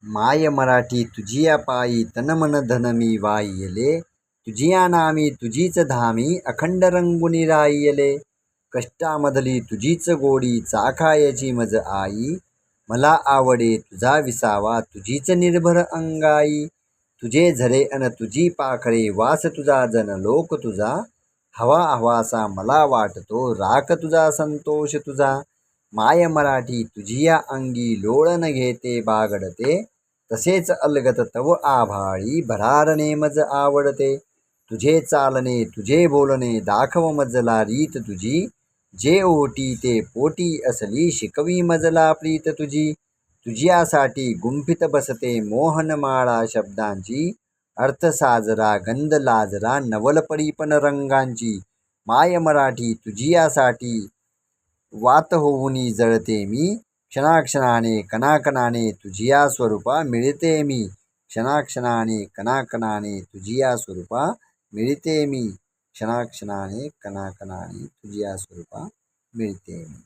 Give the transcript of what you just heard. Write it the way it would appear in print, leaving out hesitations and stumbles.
माय मराठी तुझिया पायी तन मन धन मी वाहियले, तुझिया नामी तुझीच धामी अखंड रंगुनी राहियले. कष्टामधली तुझीच गोडी चाखायची मज आई, मला आवडे तुझा विसावा तुझीच निर्भर अंगाई. तुझे झरे अन तुझी पाखरे वास तुझा जन लोक तुझा, हवा हवासा मला वाटतो राख तुझा संतोष तुझा. माय मराठी तुझिया अंगी लोळण घेते बागडते, तसेच अलगत तव आभाळी भरारणे मज आवडते. तुझे चालणे तुझे बोलणे दाखव मजला रीत तुझी, जे ओटी ते पोटी असली शिकवी मजला प्रीत तुझी. तुझ्यासाठी गुंफित बसते मोहनमाळा शब्दांची, अर्थ साजरा गंध लाजरा नवल परीपण रंगांची. माय मराठी तुझियासाठी वात होऊनी जळते मी, क्षणाक्षणाने कणाकणाने तुझिया स्वरूपा मिळते मी. क्षणाक्षणाने कणाकणाने तुझिया स्वरूपा मिळते मी, क्षणाक्षणाने कणाकणाने तुझिया स्वरूपा मिळते मी.